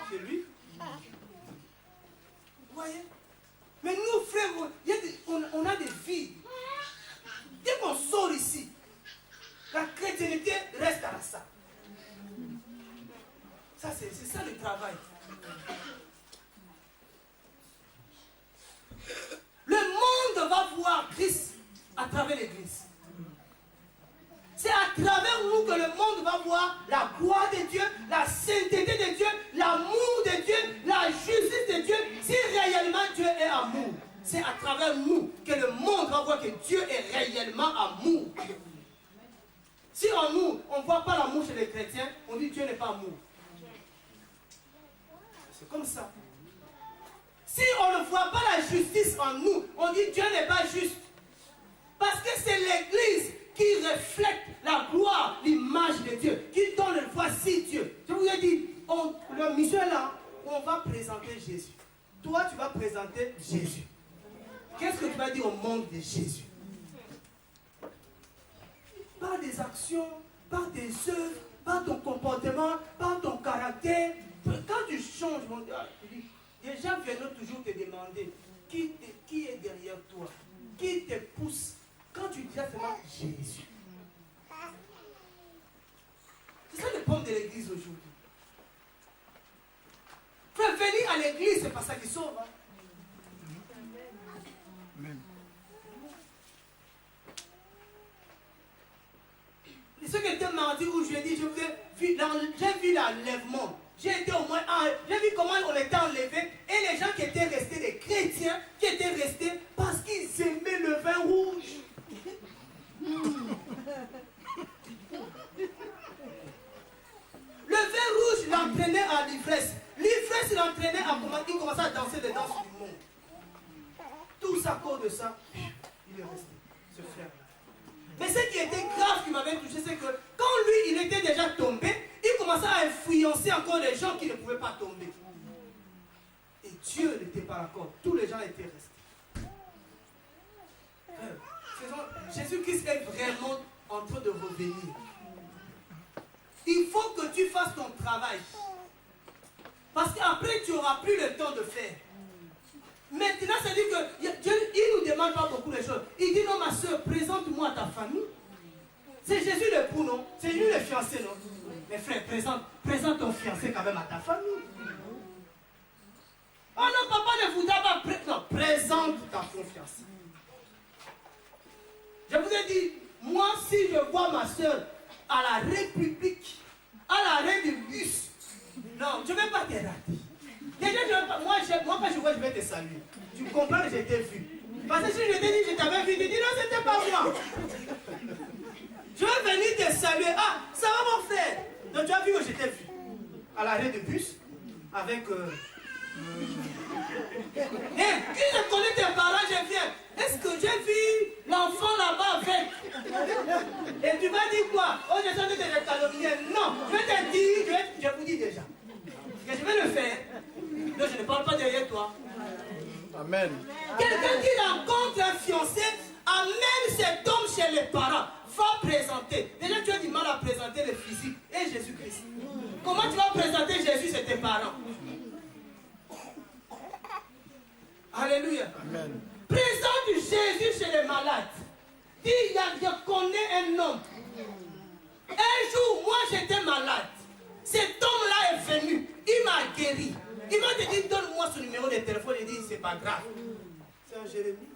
C'est lui. Vous voyez? Mais nous, frères, on a des vies. Dès qu'on sort ici, la chrétienté reste à la salle. Ça, c'est ça le travail. Le monde va voir Christ à travers l'Église. C'est à travers nous que le monde va voir la gloire de Dieu, la sainteté de Dieu, l'amour de Dieu, la justice de Dieu. Si réellement Dieu est amour, c'est à travers nous que le monde va voir que Dieu est réellement amour. Si en nous, on ne voit pas l'amour chez les chrétiens, on dit Dieu n'est pas amour. C'est comme ça. Si on ne voit pas la justice en nous, on dit Dieu n'est pas juste. Parce que c'est l'Église qui reflète la gloire, l'image de Dieu, qui donne le voici Dieu. Je vous ai dit, le mission est là, on va présenter Jésus. Toi, tu vas présenter Jésus. Qu'est-ce que tu vas dire au monde de Jésus? Par des actions, par des œuvres, par ton comportement, par ton caractère. Quand tu changes, mon Dieu, les gens viennent toujours te demander qui est derrière toi, qui te pousse. Quand tu dis seulement Jésus. C'est ça le problème de l'église aujourd'hui. Frère, venir à l'église, c'est pas ça qui sauve. Hein? Amen. Ce qui était mardi où je dis, j'ai vu l'enlèvement. J'ai été au moins j'ai vu comment on était enlevé et les gens qui étaient restés, les chrétiens qui étaient restés parce qu'ils aimaient le vin rouge. Le vin rouge l'entraînait à l'ivresse. L'ivresse l'entraînait à comment il commençait à danser les danses du monde. Tout ça à cause de ça, il est resté, ce frère-là. Mais ce qui était grave, qui m'avait touché, c'est que quand lui, il était déjà tombé, il commençait à influencer encore les gens qui ne pouvaient pas tomber. Et Dieu n'était pas d'accord. Tous les gens étaient restés. Jésus-Christ est vraiment en train de revenir. Il faut que tu fasses ton travail. Parce qu'après, tu n'auras plus le temps de faire. Maintenant, ça dit que Dieu, il ne nous demande pas beaucoup de choses. Il dit, non, ma soeur, présente-moi ta famille. C'est Jésus l'époux, non? C'est lui le fiancé, non? Mais frère, présente ton fiancé quand même à ta famille. Oh non, papa ne voudra pas. Non, présente ta fiancée. Je vous ai dit, moi, si je vois ma soeur à la République, à l'arrêt du bus, non, je ne vais pas te rater. Déjà, moi, quand je vois, je vais te saluer. Tu comprends que je t'ai vu. Parce que si je t'ai dit, je t'avais vu, tu dis non, c'était pas moi. Je vais venir te saluer. Ah, ça va mon frère? Donc tu as vu que je t'ai vu. À l'arrêt de bus, avec... qui ne connaît tes parents, je viens. Est-ce que j'ai vu l'enfant là-bas avec? Et tu vas dire quoi? Oh, je suis en train de te calomnier. Non, je vais te dire, je vous dis déjà. Que je vais le faire. Non, je ne parle pas derrière toi. Amen. Quelqu'un qui rencontre un fiancé, amène cet homme chez les parents, va présenter. Déjà, tu as du mal à présenter le physique et Jésus-Christ. Comment tu vas présenter Jésus chez tes parents? Alléluia. Amen. Présente Jésus chez les malades. Dis, je connais un homme. Un jour, moi j'étais malade. Cet homme-là est venu. Il m'a guéri. Il m'a dit, donne-moi son numéro de téléphone. Il dit, c'est pas grave. C'est un Jérémie.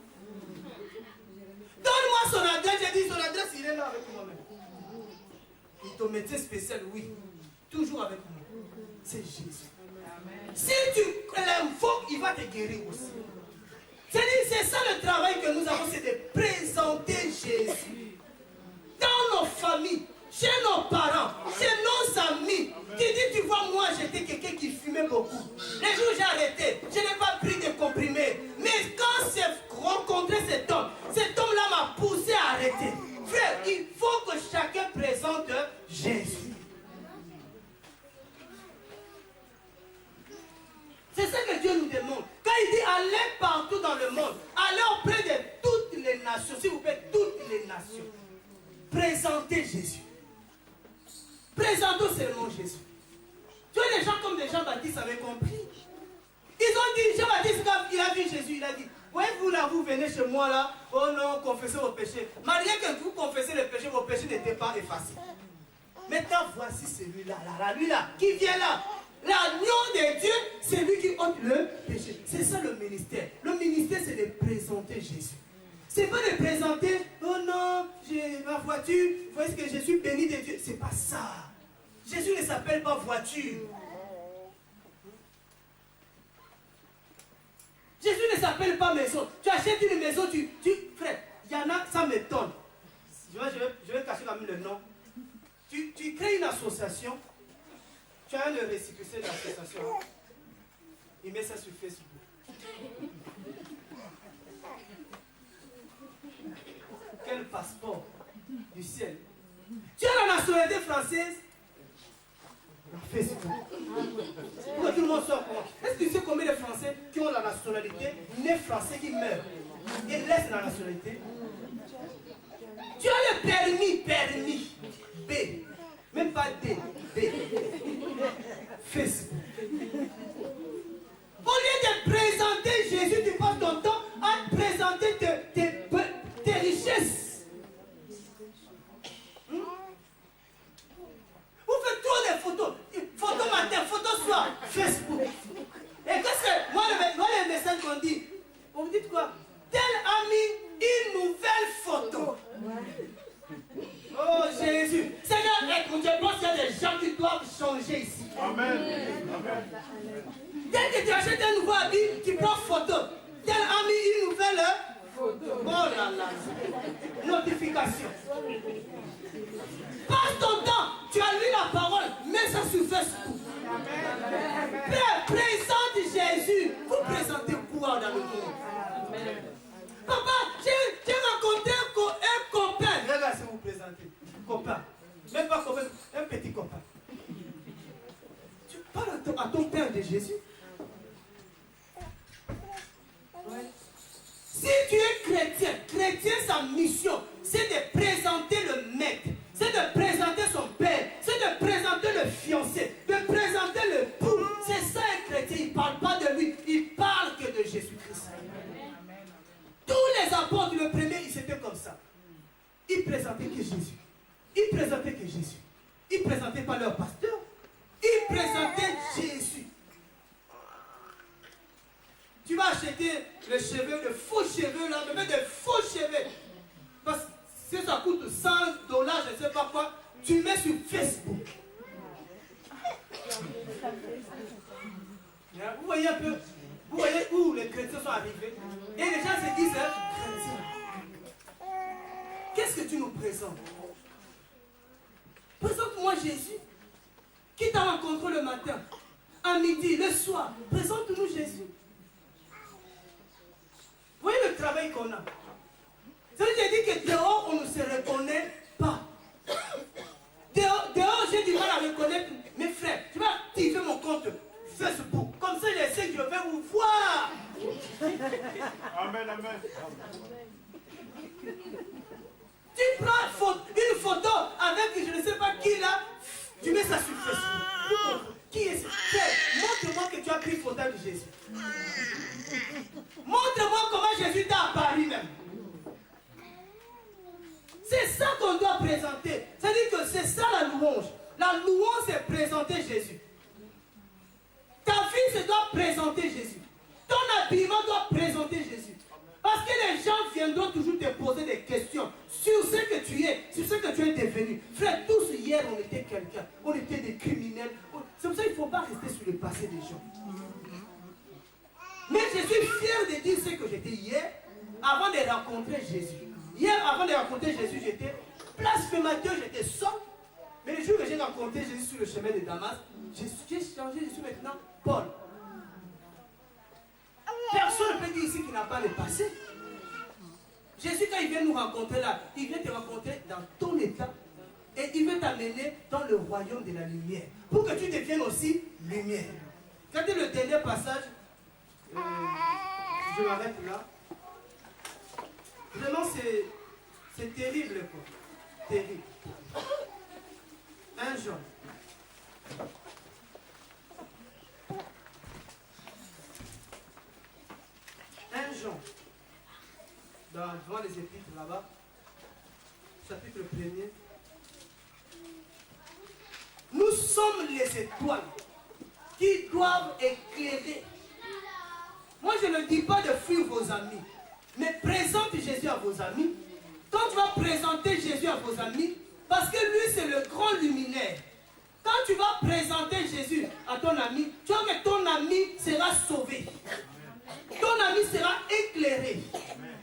Donne-moi son adresse. J'ai dit, son adresse, il est là avec moi-même. Il est ton médecin spécial, oui. Toujours avec moi. C'est Jésus. Si tu l'invoques, il va te guérir aussi. C'est ça le travail que nous avons, c'est de présenter Jésus. Dans nos familles, chez nos parents, chez nos amis. Tu dis, tu vois, moi j'étais quelqu'un qui fumait beaucoup. Les jours j'ai arrêté, je n'ai pas pris de comprimés. Mais quand j'ai rencontré cet homme-là m'a poussé à arrêter. Frère, il faut que chacun présente Jésus. C'est ça que Dieu nous demande. Quand il dit allez partout dans le monde, allez auprès de toutes les nations, s'il vous plaît, toutes les nations. Présentez Jésus. Présentons seulement Jésus. Tu vois, les gens comme des Jean-Baptiste avaient compris. Ils ont dit, Jean-Baptiste, quand il a vu Jésus, il a dit, voyez-vous là, vous venez chez moi là, oh non, confessez vos péchés. Malgré que vous confessez les péchés, vos péchés n'étaient pas effacés. Maintenant, voici celui-là, lui là, qui vient là. L'agneau de Dieu, c'est lui qui ôte le péché. C'est ça le ministère. Le ministère, c'est de présenter Jésus. C'est pas de présenter, oh non, j'ai ma voiture, vous voyez ce que je suis béni de Dieu. C'est pas ça. Jésus ne s'appelle pas voiture. Jésus ne s'appelle pas maison. Tu achètes une maison, frère, il y en a, ça m'étonne. Je vais cacher quand même le nom. Tu crées une association. Tu as le récépissé de l'association. Il met ça sur Facebook. Quel passeport du ciel. Tu as la nationalité française. Facebook. Pour que tout le monde soit con. Est-ce que tu sais combien de Français qui ont la nationalité, nés français qui meurent et laissent la nationalité? Tu as le permis B. Même pas D, B. Facebook. Au lieu de présenter Jésus, tu passes ton temps à présenter tes richesses. Vous faites trop de photos. Photo matin, photo soir, Facebook. Et qu'est-ce que moi les messages qu'on dit? Vous me dites quoi? Tel ami, une nouvelle photo. Oh Jésus. Seigneur, écoute, je pense qu'il y a des gens qui doivent changer ici. Amen. Dès que tu achètes un nouveau habit, tu prends photo. Tel ami, une nouvelle photo. Oh là là. Notification. Passe ton temps. Tu as lu la parole. Mets ça sur Facebook. Présente Jésus. Vous présentez quoi dans le monde? Papa, j'ai rencontré un copain. Regarde, Si tu es chrétien, sa mission, c'est de présenter le maître, c'est de présenter son père, c'est de présenter le fiancé, de présenter le pou. C'est ça un chrétien, il ne parle pas de lui, il parle que de Jésus-Christ. Tous les apôtres, le premier, ils étaient comme ça. Ils présentaient que Jésus. Ils présentaient que Jésus. Ils ne présentaient pas leur pasteur. Ils présentaient Jésus. Tu vas acheter les cheveux, de faux cheveux là, même des faux cheveux. Parce que si ça coûte $100, je ne sais pas quoi, tu mets sur Facebook. Vous voyez un peu, vous voyez où les chrétiens sont arrivés. Et les gens se disent, chrétien, qu'est-ce que tu nous présentes? Présente-moi Jésus. Qui t'a rencontré le matin, à midi, le soir, présente-nous Jésus. Vous voyez le travail qu'on a. C'est-à-dire, j'ai dit que dehors, on ne se reconnaît pas. Dehors, j'ai du mal à reconnaître mes frères. Je vais activer mon compte Facebook. Comme ça, je sais que je vais vous voir. Amen, amen. Tu prends une photo avec je ne sais pas qui là, tu mets ça sur Facebook. Qui est ce? Montre-moi que tu as pris photo de Jésus. Montre-moi comment Jésus t'a apparu même. C'est ça qu'on doit présenter. C'est-à-dire que c'est ça la louange. La louange, c'est présenter Jésus. Ta vie, se doit présenter Jésus. Ton habillement doit présenter Jésus. Parce que les gens viendront toujours te poser des questions sur ce que tu es, sur ce que tu es devenu. Frère, tous hier, on était quelqu'un. On était des criminels. C'est pour ça qu'il ne faut pas rester sur le passé des gens. Mais je suis fier de dire ce que j'étais hier, avant de rencontrer Jésus. Hier, avant de rencontrer Jésus, j'étais blasphémateur, j'étais soft. Mais le jour que j'ai rencontré Jésus sur le chemin de Damas, j'ai changé, je suis maintenant Paul. Personne ne peut dire ici qu'il n'a pas le passé. Jésus, quand il vient nous rencontrer là, il vient te rencontrer dans ton état et il veut t'amener dans le royaume de la lumière pour que tu deviennes aussi lumière. Regardez le dernier passage. Je m'arrête là. Vraiment, c'est terrible, quoi. Terrible. 1 Jean. Jean, devant les épîtres là-bas, chapitre 1er. Nous sommes les étoiles qui doivent éclairer. Moi, je ne dis pas de fuir vos amis, mais présente Jésus à vos amis. Quand tu vas présenter Jésus à vos amis, parce que lui, c'est le grand luminaire. Quand tu vas présenter Jésus à ton ami, tu vois que ton ami sera sauvé. Ton ami sera éclairé.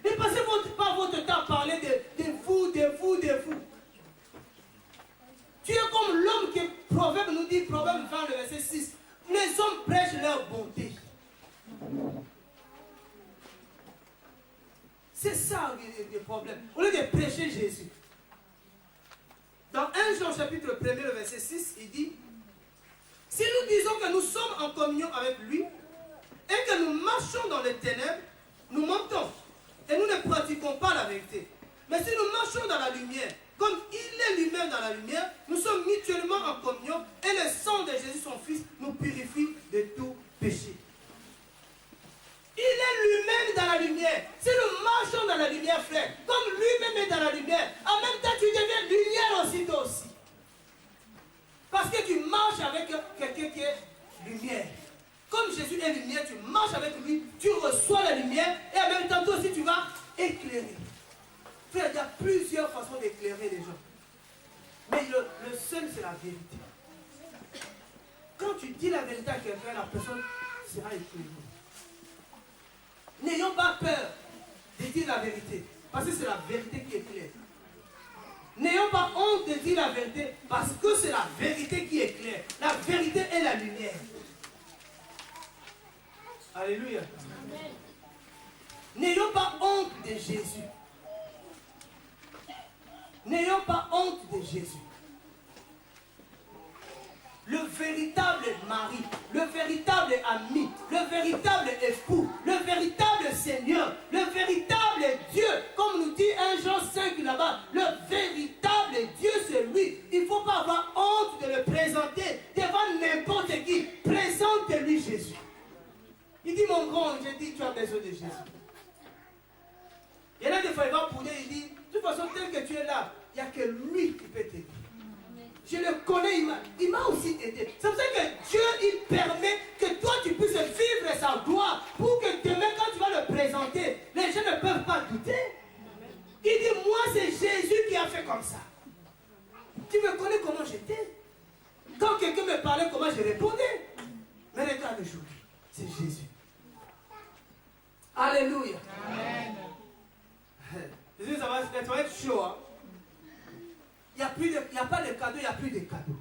Ne passez pas votre temps à parler de vous. Tu es comme l'homme qui, Proverbe nous dit, Proverbe 20, le verset 6, les hommes prêchent leur bonté. C'est ça le problème. Au lieu de prêcher Jésus. Dans 1 Jean chapitre 1er, le verset 6, il dit, si nous disons que nous sommes en communion avec lui, et que nous marchons dans les ténèbres, nous mentons. Et nous ne pratiquons pas la vérité. Mais si nous marchons dans la lumière, comme il est lui-même dans la lumière, nous sommes mutuellement en communion et le sang de Jésus, son Fils, nous purifie de tout péché. Il est lui-même dans la lumière. Si nous marchons dans la lumière, frère, comme lui-même est dans la lumière, en même temps tu deviens lumière aussi toi aussi. Parce que tu marches avec quelqu'un qui est lumière. Comme Jésus est lumière, tu marches avec lui, tu reçois la lumière et en même temps toi aussi tu vas éclairer. Frère, il y a plusieurs façons d'éclairer les gens. Mais le seul, c'est la vérité. Quand tu dis la vérité à quelqu'un, la personne sera éclairée. N'ayons pas peur de dire la vérité, parce que c'est la vérité qui éclaire. N'ayons pas honte de dire la vérité, parce que c'est la vérité qui éclaire. La vérité est la lumière. Alléluia. N'ayons pas honte de Jésus. N'ayons pas honte de Jésus. le véritable mari, le véritable ami, le véritable époux, le véritable Seigneur, le véritable Dieu, comme nous dit 1 Jean 5 là-bas, le véritable Dieu c'est lui. Il ne faut pas avoir honte de le présenter devant n'importe qui. Présente-lui Jésus. Il dit mon grand, j'ai dit tu as besoin de Jésus. Il y en a des fois il va pouder, il dit, de toute façon tel que tu es là, il n'y a que lui qui peut t'aider. Je le connais, il m'a aussi aidé. C'est pour ça que Dieu, il permet que toi, tu puisses vivre sa gloire pour que demain, quand tu vas le présenter, les gens ne peuvent pas douter. Il dit, moi, c'est Jésus qui a fait comme ça. Tu me connais comment j'étais. Quand quelqu'un me parlait, comment je répondais. Mais regarde aujourd'hui, c'est Jésus. Alléluia. Amen. Jésus, ça va être chaud, hein? Il n'y a pas de cadeaux, il n'y a plus de cadeaux.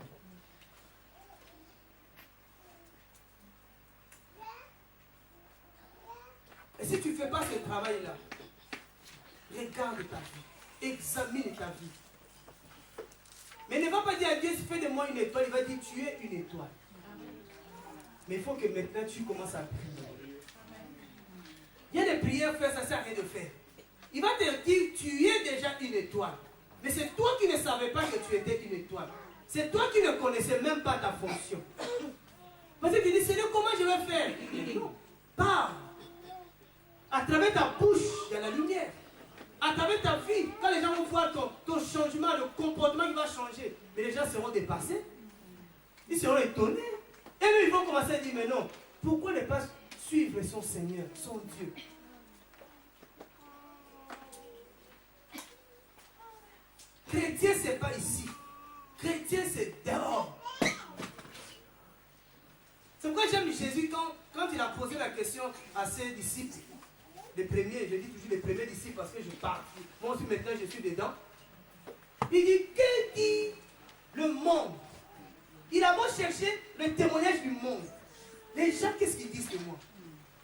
Et si tu ne fais pas ce travail-là, regarde ta vie, examine ta vie. Mais ne va pas dire à Dieu, fais de moi une étoile, il va dire, tu es une étoile. Mais il faut que maintenant tu commences à prier. Il y a des prières, faire, ça ne sert à rien de faire. Il va te dire, tu es déjà une étoile. Mais c'est toi qui ne savais pas que tu étais une étoile. C'est toi qui ne connaissais même pas ta fonction. Parce que tu dis, Seigneur, comment je vais faire? Non, parle. À travers ta bouche, il y a la lumière. À travers ta vie, quand les gens vont voir ton changement, le comportement qui va changer, mais les gens seront dépassés. Ils seront étonnés. Et eux, ils vont commencer à dire, mais non, pourquoi ne pas suivre son Seigneur, son Dieu? Chrétien, c'est pas ici. Chrétien, c'est dehors. C'est pourquoi j'aime Jésus quand il a posé la question à ses disciples. Les premiers, je dis toujours les premiers disciples parce que je parle. Moi aussi maintenant je suis dedans. Il dit, que dit le monde? Il a beau chercher le témoignage du monde. Les gens, qu'est-ce qu'ils disent de moi?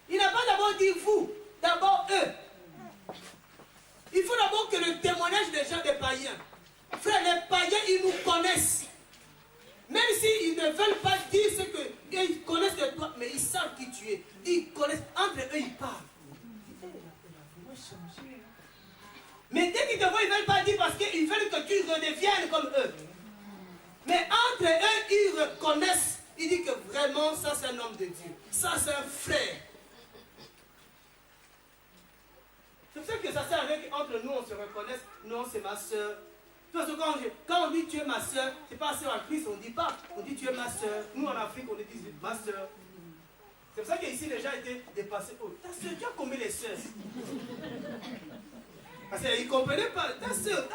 Il n'a pas d'abord dit vous, d'abord eux. Il faut d'abord que le témoignage des gens des païens. Frère, les païens, ils nous connaissent. Même s'ils ne veulent pas dire ce qu'ils connaissent de toi, mais ils savent qui tu es. Ils connaissent, entre eux, ils parlent. Mais dès qu'ils te voient, ils ne veulent pas dire parce qu'ils veulent que tu redeviennes comme eux. Mais entre eux, ils reconnaissent. Ils disent que vraiment, ça c'est un homme de Dieu. Ça c'est un frère. C'est pour ça que ça sert à rien qu'entre nous on se reconnaisse. Non, c'est ma soeur. Parce que quand on dit tu es ma soeur, c'est pas soeur en Christ, on ne dit pas. On dit tu es ma soeur. Nous en Afrique, on dit ma soeur. C'est pour ça qu'ici les gens étaient dépassés. Oh, ta soeur, tu as combien les soeurs? Parce qu'ils ne comprenaient pas. Ta soeur.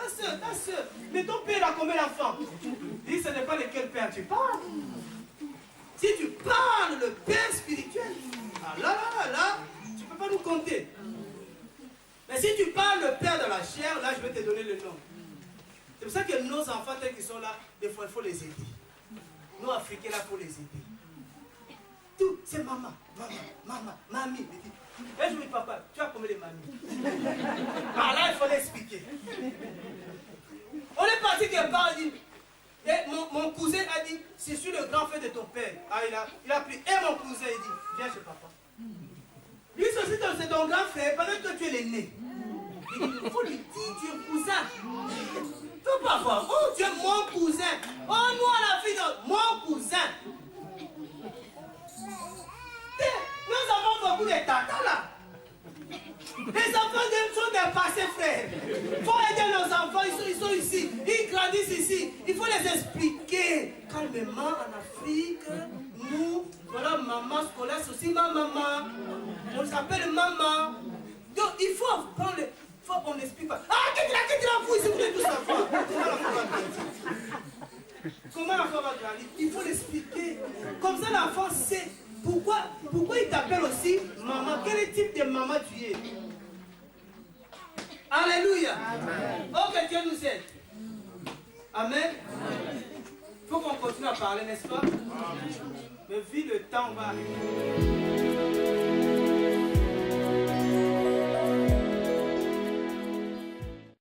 Mais ton père a combien d'enfants? Dis, ce n'est pas lequel père tu parles. Si tu parles le père spirituel, ah là, tu ne peux pas nous compter. Mais si tu parles le père de la chair, là, je vais te donner le nom. C'est pour ça que nos enfants, tels qu'ils sont là, des fois, il faut les aider. Nous, Africains, là, il faut les aider. Tout, c'est maman, mamie. Et je me dis, papa, tu as combien de mamies? Ah là, il faut l'expliquer. On est parti quelque part, il dit, et mon cousin a dit, je suis le grand frère de ton père. Ah, il a pris, et mon cousin, il dit, viens chez papa. Lui aussi, c'est ton grand frère, pendant que tu es l'aîné. Il faut lui dire, tu es cousin. Tu ne peux pas voir, oh, tu es mon cousin. Oh, nous, on a vu, mon cousin. Nous avons beaucoup de tatas là. Les enfants sont dépassés, frère. Il faut aider nos enfants, ils sont ici, ils grandissent ici. Il faut les expliquer calmement en Afrique. Nous, voilà, maman scolaire, c'est aussi ma maman. On s'appelle maman. Donc il faut apprendre, on n'explique pas. Ah, qu'est-ce qu'il a vous ici, vous voulez tout savoir. Comment l'enfant va grandir? Il faut l'expliquer. Comme ça l'enfant sait. Pourquoi il t'appelle aussi maman? Quel type de maman tu es? Alléluia. Oh, que Dieu nous aide. Amen. Il faut qu'on continue à parler, n'est-ce pas? Mais vu le temps, on va arriver.